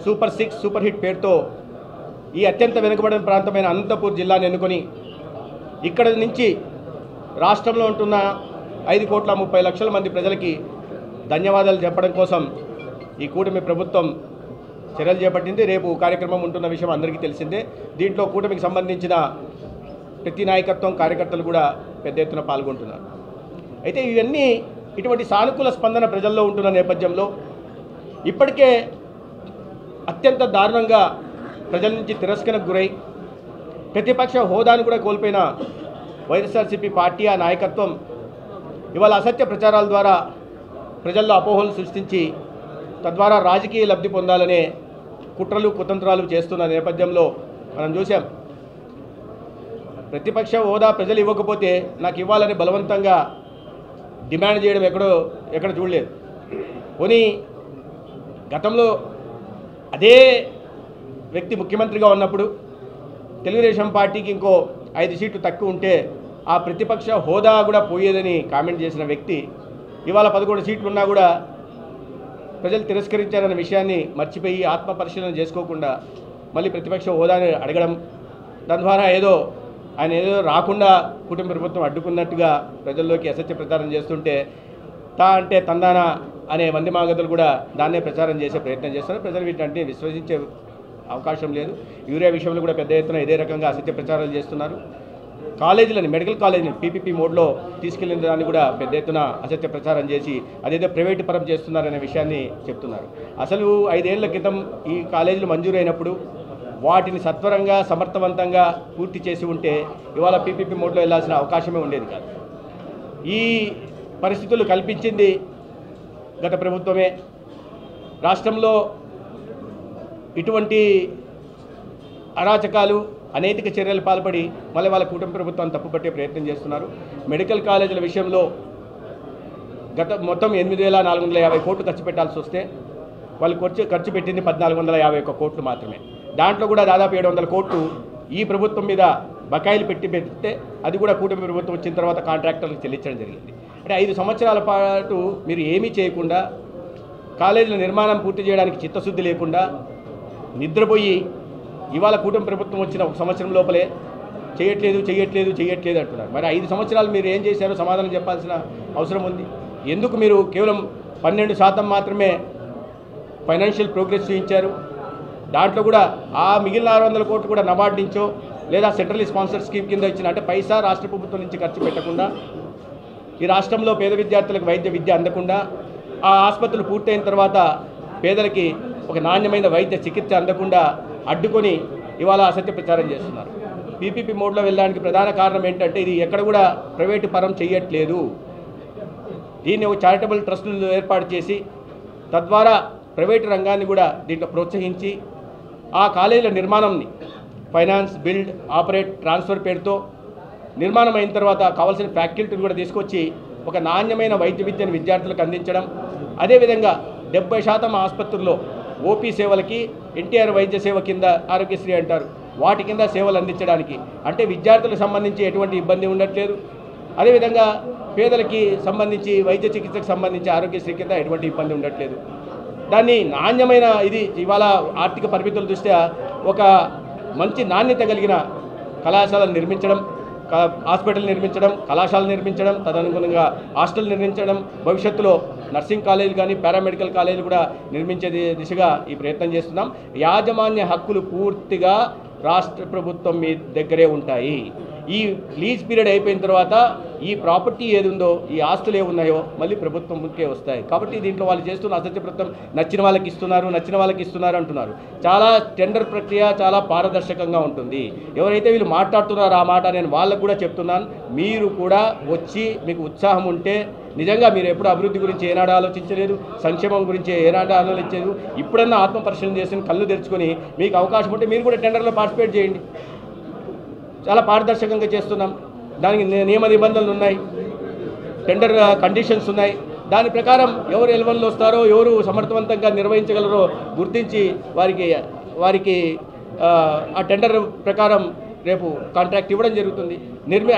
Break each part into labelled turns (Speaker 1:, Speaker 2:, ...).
Speaker 1: Super 6 super hit పేరుతో ఈ అత్యంత వెనుకబడిన ప్రాంతమైన అనంతపూర్ జిల్లాను ఎన్నుకొని ఇక్కడ నుంచి రాష్ట్రంలో ఉంటున్న 5,30,00,000 మంది ప్రజలకి ధన్యవాదాలు చెప్పడం కోసం ఈ కూటమి ప్రభుత్వం చర్యలు చేపట్టింది. రేపు కార్యక్రమం ఉంటున్న విషయం అందరికీ తెలిసిందే. దీంట్లో కూటమికి సంబంధించిన ప్రతి నాయకత్వం కార్యకర్తలు కూడా పెద్ద ఎత్తున పాల్గొంటున్నారు. అయితే ఇవన్నీ ఇటువంటి సానుకూల స్పందన ప్రజల్లో ఉంటున్న నేపథ్యంలో ఇప్పటికే అత్యంత దారుణంగా ప్రజల నుంచి తిరస్కరణకు గురై ప్రతిపక్ష హోదాను కూడా కోల్పోయిన వైఎస్ఆర్సీపీ పార్టీ ఆ నాయకత్వం ఇవాళ అసత్య ప్రచారాల ద్వారా ప్రజల్లో అపోహలు సృష్టించి తద్వారా రాజకీయ లబ్ధి పొందాలనే కుట్రలు కుతంత్రాలు చేస్తున్న నేపథ్యంలో మనం చూసాం. ప్రతిపక్ష హోదా ప్రజలు ఇవ్వకపోతే నాకు ఇవ్వాలని బలవంతంగా డిమాండ్ చేయడం ఎక్కడ చూడలేదు. పోనీ గతంలో అదే వ్యక్తి ముఖ్యమంత్రిగా ఉన్నప్పుడు తెలుగుదేశం పార్టీకి ఇంకో 5 సీట్లు తక్కువ ఉంటే ఆ ప్రతిపక్ష హోదా కూడా పోయేదని కామెంట్ చేసిన వ్యక్తి ఇవాళ 11 సీట్లు ఉన్నా కూడా ప్రజలు తిరస్కరించారన్న విషయాన్ని మర్చిపోయి ఆత్మపరిశీలన చేసుకోకుండా మళ్ళీ ప్రతిపక్ష హోదాని అడగడం, దాని ద్వారా ఆయన ఏదో రాకుండా కుటుంబ ప్రభుత్వం అడ్డుకున్నట్టుగా ప్రజల్లోకి అసత్య ప్రచారం చేస్తుంటే తా అంటే తందానా అనే వంది మాగదులు కూడా దాన్నే ప్రచారం చేసే ప్రయత్నం చేస్తున్నారు. ప్రజలు వీటిని విశ్వసించే అవకాశం లేదు. యూరియా విషయంలో కూడా పెద్ద ఎత్తున ఇదే రకంగా అసత్య ప్రచారాలు చేస్తున్నారు. కాలేజీలని మెడికల్ కాలేజీని పీపీపీ మోడ్లో తీసుకెళ్లిన దాన్ని కూడా పెద్ద ఎత్తున అసత్య ప్రచారం చేసి అదేదో ప్రైవేటు పరం చేస్తున్నారనే విషయాన్ని చెప్తున్నారు. అసలు 5 ఏళ్ల క్రితం ఈ కాలేజీలు మంజూరైనప్పుడు వాటిని సత్వరంగా సమర్థవంతంగా పూర్తి చేసి ఉంటే ఇవాళ పీపీపీ మోడ్లో వెళ్లాల్సిన అవకాశమే ఉండేది కాదు. ఈ పరిస్థితులు కల్పించింది గత ప్రభుత్వమే. రాష్ట్రంలో ఇటువంటి అరాచకాలు అనైతిక చర్యలు పాల్పడి మళ్ళీ వాళ్ళ కుటుంబ ప్రభుత్వాన్ని తప్పుపట్టే ప్రయత్నం చేస్తున్నారు. మెడికల్ కాలేజీల విషయంలో మొత్తం 8,450 కోట్లు ఖర్చు పెట్టాల్సి వస్తే వాళ్ళు ఖర్చు పెట్టింది 1,451 కోట్లు మాత్రమే. దాంట్లో కూడా దాదాపు 700 కోట్లు ఈ ప్రభుత్వం మీద బకాయిలు పెడితే అది కూడా కూటమి ప్రభుత్వం వచ్చిన తర్వాత కాంట్రాక్టర్లకు చెల్లించడం జరిగింది. అంటే 5 సంవత్సరాల పాటు మీరు ఏమీ చేయకుండా కాలేజీల నిర్మాణం పూర్తి చేయడానికి చిత్తశుద్ధి లేకుండా నిద్రపోయి ఇవాళ కూటమి ప్రభుత్వం వచ్చిన 1 సంవత్సరం లోపలే చేయట్లేదు అంటున్నారు. మరి 5 సంవత్సరాలు మీరు ఏం చేశారో సమాధానం చెప్పాల్సిన అవసరం ఉంది. ఎందుకు మీరు కేవలం 12% మాత్రమే ఫైనాన్షియల్ ప్రోగ్రెస్ చూపించారు? దాంట్లో కూడా ఆ మిగిలిన 600 కోట్లు కూడా నబార్డ్ నుంచో లేదా సెంట్రల్ స్పాన్సర్ స్కీమ్ కింద ఇచ్చిన అంటే పైసా రాష్ట్ర ప్రభుత్వం నుంచి ఖర్చు పెట్టకుండా ఈ రాష్ట్రంలో పేద విద్యార్థులకు వైద్య విద్య అందకుండా ఆ ఆసుపత్రులు పూర్తయిన తర్వాత పేదలకి ఒక నాణ్యమైన వైద్య చికిత్స అందకుండా అడ్డుకొని ఇవాళ అసత్య ప్రచారం చేస్తున్నారు. పీపీపీ మోడ్లో వెళ్ళడానికి ప్రధాన కారణం ఏంటంటే ఇది ఎక్కడ కూడా ప్రైవేటు పరం చేయట్లేదు. దీన్ని ఒక చారిటబుల్ ట్రస్టులు ఏర్పాటు చేసి తద్వారా ప్రైవేటు రంగాన్ని కూడా దీంట్లో ప్రోత్సహించి ఆ కాలేజీల నిర్మాణంని ఫైనాన్స్, బిల్డ్, ఆపరేట్, ట్రాన్స్ఫర్ పేరుతో నిర్మాణం అయిన తర్వాత కావాల్సిన ఫ్యాకల్టీని కూడా తీసుకొచ్చి ఒక నాణ్యమైన వైద్య విద్యను విద్యార్థులకు అందించడం. అదేవిధంగా 70% ఆసుపత్రుల్లో ఓపీ సేవలకి ఎన్టీఆర్ వైద్య సేవ కింద ఆరోగ్యశ్రీ అంటారు వాటి కింద సేవలు అందించడానికి అంటే విద్యార్థులకు సంబంధించి ఎటువంటి ఇబ్బంది ఉండట్లేదు. అదేవిధంగా పేదలకి సంబంధించి వైద్య చికిత్సకు సంబంధించి ఆరోగ్యశ్రీ కింద ఎటువంటి ఇబ్బంది ఉండట్లేదు. దాన్ని నాణ్యమైన ఇది ఇవాళ ఆర్థిక పరిమితుల దృష్ట్యా ఒక మంచి నాణ్యత కలిగిన కళాశాలను నిర్మించడం, హాస్పిటల్ నిర్మించడం, కళాశాల నిర్మించడం, తదనుగుణంగా హాస్టల్ నిర్మించడం, భవిష్యత్తులో నర్సింగ్ కాలేజీలు కానీ పారామెడికల్ కాలేజీలు కూడా నిర్మించే దిశగా ఈ ప్రయత్నం చేస్తున్నాం. యాజమాన్య హక్కులు పూర్తిగా రాష్ట్ర ప్రభుత్వం మీ దగ్గరే ఉంటాయి. ఈ లీజ్ పీరియడ్ అయిపోయిన తర్వాత ఈ ప్రాపర్టీ ఏది ఉందో ఈ ఆస్తులు ఏమున్నాయో మళ్ళీ ప్రభుత్వంకే వస్తాయి. కాబట్టి దీంట్లో వాళ్ళు చేస్తున్న అసత్య ప్రయత్నం నచ్చిన వాళ్ళకి ఇస్తున్నారు అంటున్నారు. చాలా టెండర్ ప్రక్రియ చాలా పారదర్శకంగా ఉంటుంది. ఎవరైతే వీళ్ళు మాట్లాడుతున్నారో ఆ మాట నేను వాళ్ళకు కూడా చెప్తున్నాను. మీరు కూడా వచ్చి మీకు ఉత్సాహం ఉంటే నిజంగా మీరు ఎప్పుడు అభివృద్ధి గురించి ఏనాడు ఆలోచించలేదు, సంక్షేమం గురించి ఏనాడు ఆలోచించలేదు. ఇప్పుడన్నా ఆత్మపరిశీలన చేసి కళ్ళు తెరుచుకొని మీకు అవకాశం ఉంటే మీరు కూడా టెండర్లో పార్టిసిపేట్ చేయండి. చాలా పారదర్శకంగా చేస్తున్నాం. దానికి నియమ నిబంధనలు ఉన్నాయి, టెండర్ కండిషన్స్ ఉన్నాయి. దాని ప్రకారం ఎవరు ఎలవన్లు వస్తారో ఎవరు సమర్థవంతంగా నిర్వహించగలరో గుర్తించి వారికి ఆ టెండర్ ప్రకారం రేపు కాంట్రాక్ట్ ఇవ్వడం జరుగుతుంది.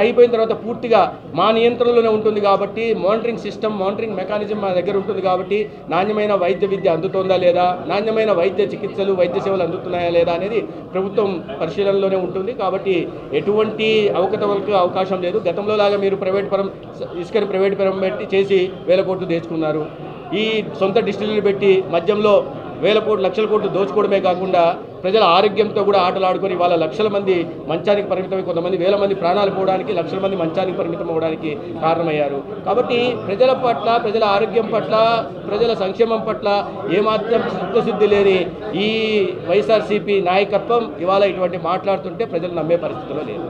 Speaker 1: అయిపోయిన తర్వాత పూర్తిగా మా నియంత్రణలోనే ఉంటుంది కాబట్టి మానిటరింగ్ సిస్టమ్, మానిటరింగ్ మెకానిజం మా దగ్గర ఉంటుంది కాబట్టి నాణ్యమైన వైద్య విద్య అందుతుందా లేదా, నాణ్యమైన వైద్య చికిత్సలు, వైద్య సేవలు అందుతున్నాయా లేదా అనేది ప్రభుత్వం పరిశీలనలోనే ఉంటుంది. కాబట్టి ఎటువంటి అవకతవకలకు అవకాశం లేదు. గతంలో లాగా మీరు ఇసుకని ప్రైవేట్ పరం పెట్టి చేసి 1000 కోట్లు తెచ్చుకున్నారు. ఈ సొంత డిస్టిలరీలు పెట్టి మద్యంలో 1000 కోట్లు, లక్షల కోట్లు దోచుకోవడమే కాకుండా ప్రజల ఆరోగ్యంతో కూడా ఆటలాడుకొని వాళ్ళ లక్షల మంది మంచానికి పరిమితమై, కొంతమంది 1000 మంది ప్రాణాలు పోవడానికి, లక్షల మంది మంచానికి పరిమితం అవ్వడానికి కారణమయ్యారు. కాబట్టి ప్రజల పట్ల, ప్రజల ఆరోగ్యం పట్ల, ప్రజల సంక్షేమం పట్ల ఏమాత్రం చిత్తశుద్ధి లేని ఈ వైఎస్ఆర్సీపీ నాయకత్వం ఇవాళ ఇటువంటి మాట్లాడుతుంటే ప్రజలు నమ్మే పరిస్థితిలో లేదు.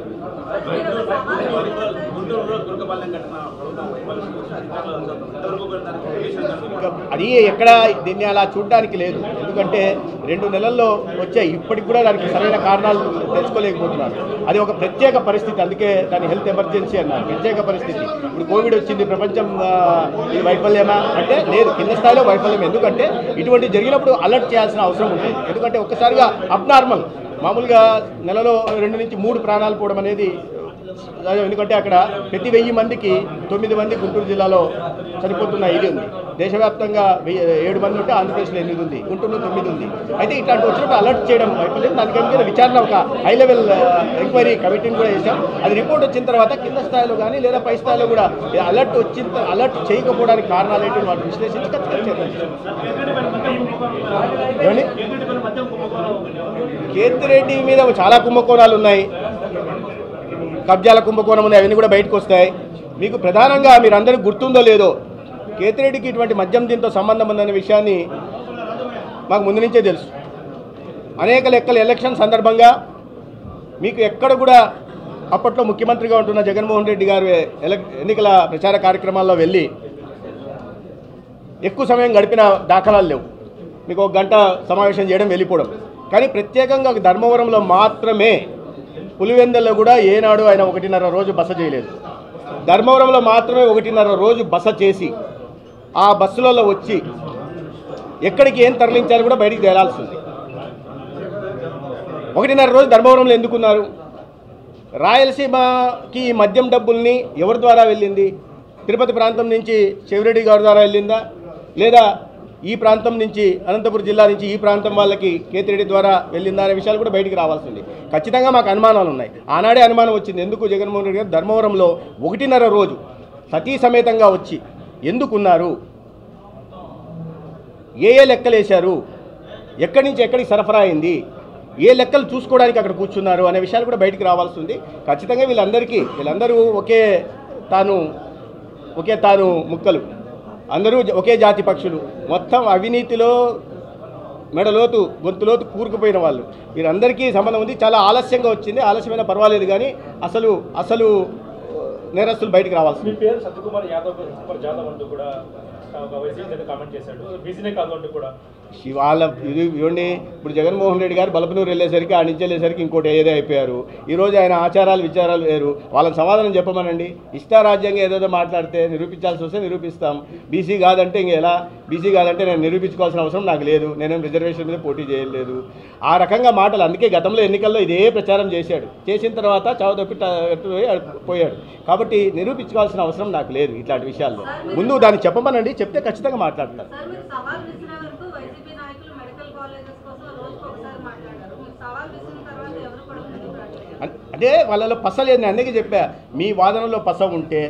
Speaker 1: అది ఎక్కడ దీన్ని అలా చూడడానికి లేదు. ఎందుకంటే 2 నెలల్లో వచ్చాయి, ఇప్పటికి కూడా దానికి సరైన కారణాలు తెలుసుకోలేకపోతున్నారు. అది ఒక ప్రత్యేక పరిస్థితి, అందుకే దాని హెల్త్ ఎమర్జెన్సీ అన్నారు. ప్రత్యేక పరిస్థితి. ఇప్పుడు కోవిడ్ వచ్చింది, ప్రపంచం ఇది వైఫల్యమా అంటే లేదు, కింద స్థాయిలో వైఫల్యం. ఎందుకంటే ఇటువంటి జరిగినప్పుడు అలర్ట్ చేయాల్సిన అవసరం ఉంది. ఎందుకంటే ఒక్కసారిగా అబ్నార్మల్, మామూలుగా నెలలో 2 నుంచి 3 ప్రాణాలు పోవడం అనేది, ఎందుకంటే అక్కడ ప్రతి 1000 మందికి 9 మంది గుంటూరు జిల్లాలో చనిపోతున్న ఇది ఉంది. దేశవ్యాప్తంగా 7 మంది ఉంటే ఆంధ్రప్రదేశ్లో 8 ఉంది, గుంటూరులో 9 ఉంది. అయితే ఇట్లాంటి వచ్చినప్పుడు అలర్ట్ చేయడం వైఫల్యం. దానికంటే విచారణ ఒక హై లెవెల్ ఎంక్వైరీ కమిటీని కూడా చేశాం. అది రిపోర్ట్ వచ్చిన తర్వాత కింద స్థాయిలో కానీ లేదా పై స్థాయిలో కూడా అలర్ట్ చేయకపోవడానికి కారణాలు ఏంటి వాటిని విశ్లేషించి ఖచ్చితంగా చేద్దాం. ఏమండి, కేతిరెడ్డి మీద చాలా కుంభకోణాలు ఉన్నాయి, కబ్జాల కుంభకోణం ఉంది, అవన్నీ కూడా బయటకు వస్తాయి. మీకు ప్రధానంగా మీరందరికీ గుర్తుందో లేదో, కేతిరెడ్డికి ఇటువంటి మద్యం దీంతో సంబంధం ఉందనే విషయాన్ని మాకు ముందు నుంచే తెలుసు. అనేక లెక్కల ఎలక్షన్ సందర్భంగా మీకు ఎక్కడ కూడా అప్పట్లో ముఖ్యమంత్రిగా ఉంటున్న జగన్మోహన్ రెడ్డి గారు ఎన్నికల ప్రచార కార్యక్రమాల్లో వెళ్ళి ఎక్కువ సమయం గడిపిన దాఖలాలు లేవు. మీకు 1 గంట సమావేశం చేయడం, వెళ్ళిపోవడం. కానీ ప్రత్యేకంగా ధర్మవరంలో మాత్రమే, పులివెందుల్లో కూడా ఏనాడు ఆయన 1.5 రోజు బస చేయలేదు. ధర్మవరంలో మాత్రమే 1.5 రోజు బస చేసి ఆ బస్సులలో వచ్చి ఎక్కడికి ఏం తరలించారు కూడా బయటికి తేలాల్సింది. 1.5 రోజు ధర్మవరంలో ఎందుకున్నారు? రాయలసీమకి ఈ మద్యం డబ్బుల్ని ఎవరి ద్వారా వెళ్ళింది? తిరుపతి ప్రాంతం నుంచి చెవిరెడ్డి గారి ద్వారా వెళ్ళిందా, లేదా ఈ ప్రాంతం నుంచి, అనంతపురం జిల్లా నుంచి ఈ ప్రాంతం వాళ్ళకి కేతిరెడ్డి ద్వారా వెళ్ళిందా అనే విషయాలు కూడా బయటికి రావాల్సింది. ఖచ్చితంగా మాకు అనుమానాలు ఉన్నాయి. ఆనాడే అనుమానం వచ్చింది. ఎందుకు జగన్మోహన్ రెడ్డి గారు ధర్మవరంలో 1.5 రోజు సతీ సమేతంగా వచ్చి ఎందుకున్నారు, ఏ లెక్కలు వేశారు, ఎక్కడి నుంచి ఎక్కడికి సరఫరా అయింది, ఏ లెక్కలు చూసుకోవడానికి అక్కడ కూర్చున్నారు అనే విషయాలు కూడా బయటికి రావాల్సింది. ఖచ్చితంగా వీళ్ళందరూ ఒకే తాను ముక్కలు, అందరూ ఒకే జాతి పక్షులు, మొత్తం అవినీతిలో మెడలోతు గొంతులోతు కూరుకుపోయిన వాళ్ళు. వీరందరికీ సంబంధం ఉంది. చాలా ఆలస్యంగా వచ్చింది, ఆలస్యమైన పర్వాలేదు, కానీ అసలు నేరస్తులు బయటికి రావాల్సింది.
Speaker 2: మీ పేరు సత్యకుమార్ జాదవ్ అంటూ కూడా కామెంట్ చేశాడు, బీసీనే కాదు అంటూ కూడా.
Speaker 1: వాళ్ళ ఇది ఇవ్వండి. ఇప్పుడు జగన్మోహన్ రెడ్డి గారు బలపనూరు వెళ్ళేసరికి, ఆ నుంచి వెళ్ళేసరికి ఇంకోటి ఏదో అయిపోయారు. ఈరోజు ఆయన ఆచారాలు విచారాలు వేరు. వాళ్ళని సమాధానం చెప్పమనండి. ఇష్టారాజ్యంగా ఏదేదో మాట్లాడితే నిరూపించాల్సి వస్తే నిరూపిస్తాం. బీసీ కాదంటే ఇంక ఎలా? బీసీ కాదంటే నేను నిరూపించుకోవాల్సిన అవసరం నాకు లేదు, నేనేం రిజర్వేషన్ మీద పోటీ చేయలేదు. ఆ రకంగా మాటలు. అందుకే గతంలో ఎన్నికల్లో ఇదే ప్రచారం చేశాడు. చేసిన తర్వాత చావుదప్పి పోయాడు. కాబట్టి నిరూపించుకోవాల్సిన అవసరం నాకు లేదు ఇట్లాంటి విషయాల్లో. ముందు దాన్ని చెప్పమనండి, చెప్తే ఖచ్చితంగా మాట్లాడతారు. అదే వాళ్ళలో పస లేదు. నేను అందుకే చెప్పా, మీ వాదనలో పస ఉంటే,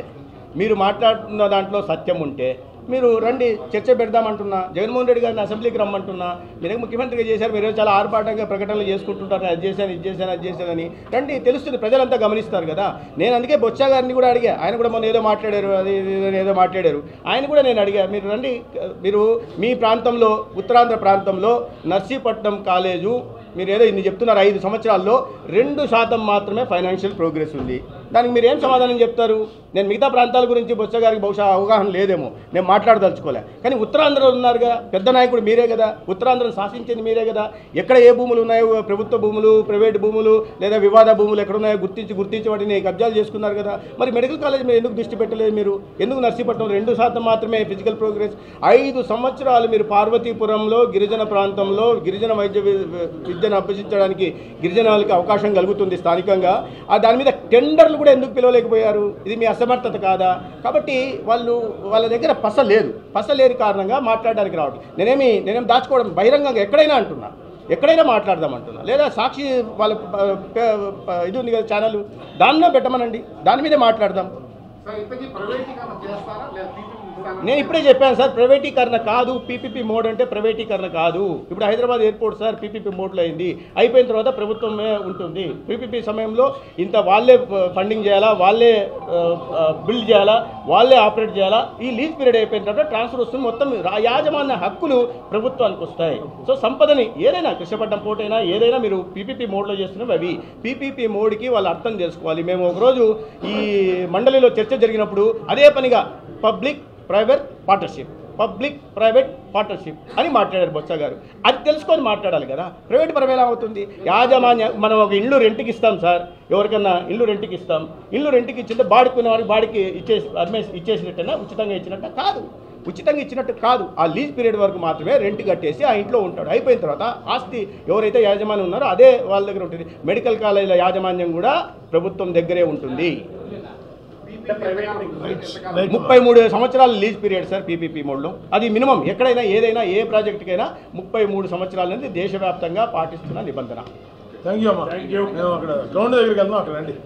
Speaker 1: మీరు మాట్లాడుతున్న దాంట్లో సత్యం ఉంటే మీరు రండి, చర్చ పెడదామంటున్నా. జగన్మోహన్ రెడ్డి గారిని అసెంబ్లీకి రమ్మంటున్నా. మీరే ముఖ్యమంత్రిగా చేశారు, మీరు చాలా ఆర్భాటంగా ప్రకటనలు చేసుకుంటుంటారు, అది చేశానని రండి, తెలుస్తుంది, ప్రజలంతా గమనిస్తారు కదా. నేను అందుకే బొత్స గారిని కూడా అడిగా. ఆయన కూడా మొన్న ఏదో మాట్లాడారు, ఏదో మాట్లాడారు. ఆయన కూడా నేను అడిగా, మీరు రండి, మీరు మీ ప్రాంతంలో, ఉత్తరాంధ్ర ప్రాంతంలో నర్సీపట్నం కాలేజు, మీరు ఏదో ఇన్ని చెప్తున్నారు, 5 సంవత్సరాల్లో 2% మాత్రమే ఫైనాన్షియల్ ప్రోగ్రెస్ ఉంది. దానికి మీరు ఏం సమాధానం చెప్తారు? నేను మిగతా ప్రాంతాల గురించి బొత్స గారికి బహుశా అవగాహన లేదేమో, నేను మాట్లాడదలుచుకోలే. కానీ ఉత్తరాంధ్రలో ఉన్నారుగా, పెద్ద నాయకుడు మీరే కదా, ఉత్తరాంధ్రను శాసించింది మీరే కదా. ఎక్కడ ఏ భూములు ఉన్నాయో, ప్రభుత్వ భూములు, ప్రైవేట్ భూములు లేదా వివాద భూములు ఎక్కడున్నాయో గుర్తించి వాటిని కబ్జాలు చేసుకున్నారు కదా. మరి మెడికల్ కాలేజ్ మీద ఎందుకు దృష్టి పెట్టలేదు మీరు? ఎందుకు నర్సీపట్నం 2% మాత్రమే ఫిజికల్ ప్రోగ్రెస్? 5 సంవత్సరాలు మీరు పార్వతీపురంలో గిరిజన ప్రాంతంలో గిరిజన వైద్య విద్యను అభ్యసించడానికి గిరిజన వాళ్ళకి అవకాశం కలుగుతుంది స్థానికంగా. దాని మీద టెండర్లు కూడా ఎందుకు పిలవలేకపోయారు? ఇది మీ అసమర్థత కాదా? కాబట్టి వాళ్ళ దగ్గర పస లేని కారణంగా మాట్లాడడానికి రావట్లేదు. నేనేం దాచుకోవడం, బహిరంగంగా ఎక్కడైనా మాట్లాడదామంటున్నా. లేదా సాక్షి వాళ్ళ ఇది ఉంది కదా ఛానల్, దానిలో పెట్టమనండి, దాని మీదే మాట్లాడదాం. నేను ఇప్పుడే చెప్పాను సార్, ప్రైవేటీకరణ కాదు. పీపీపీ మోడ్ అంటే ప్రైవేటీకరణ కాదు. ఇప్పుడు హైదరాబాద్ ఎయిర్పోర్ట్ సార్ పీపీపీ మోడ్లో అయింది, అయిపోయిన తర్వాత ప్రభుత్వమే ఉంటుంది. పీపీపీ సమయంలో ఇంత వాళ్ళే ఫండింగ్ చేయాలా, వాళ్ళే బిల్డ్ చేయాలా, వాళ్ళే ఆపరేట్ చేయాలా. ఈ లీజ్ పీరియడ్ అయిపోయిన తర్వాత ట్రాన్స్ఫర్ వస్తుంది, మొత్తం యాజమాన్య హక్కులు ప్రభుత్వానికి వస్తాయి. సో సంపదని ఏదైనా కృష్ణపట్నం పోర్ట్ అయినా ఏదైనా మీరు పీపీపీ మోడ్లో చేస్తున్నవి అవి పీపీపీ మోడ్కి వాళ్ళు అర్థం చేసుకోవాలి. మేము ఒకరోజు ఈ మండలిలో చర్చ జరిగినప్పుడు అదే పనిగా పబ్లిక్ ప్రైవేట్ పార్ట్నర్షిప్ అని మాట్లాడారు బొత్స గారు. అది తెలుసుకొని మాట్లాడాలి కదా. ప్రైవేట్ పరం ఎలా అవుతుంది? యాజమాన్య మనం ఒక ఇల్లు రెంట్కి ఇస్తాం సార్, ఎవరికన్నా ఇల్లు రెంట్కి ఇస్తాం. ఇల్లు రెంట్కి ఇచ్చింటే బాడుకున్న వాడికి బాడికి ఇచ్చేసినట్టేనా? ఉచితంగా ఇచ్చినట్ట కాదు. ఉచితంగా ఇచ్చినట్టు కాదు. ఆ లీజ్ పీరియడ్ వరకు మాత్రమే రెంట్ కట్టేసి ఆ ఇంట్లో ఉంటాడు. అయిపోయిన తర్వాత ఆస్తి ఎవరైతే యాజమాన్యం ఉన్నారో అదే వాళ్ళ దగ్గర ఉంటుంది. మెడికల్ కాలేజీల యాజమాన్యం కూడా ప్రభుత్వం దగ్గరే ఉంటుంది. 33 సంవత్సరాల లీజ్ పీరియడ్ సార్ పీపీపీ మోడ్లో. అది మినిమం. ఎక్కడైనా ఏదైనా ఏ ప్రాజెక్టుకైనా 33 సంవత్సరాలు అనేది దేశవ్యాప్తంగా పాటిస్తున్న నిబంధన.
Speaker 3: థ్యాంక్ యూ అమ్మా. మేము అక్కడ గ్రౌండ్ దగ్గరికి వెళ్దాం, అక్కడ రండి.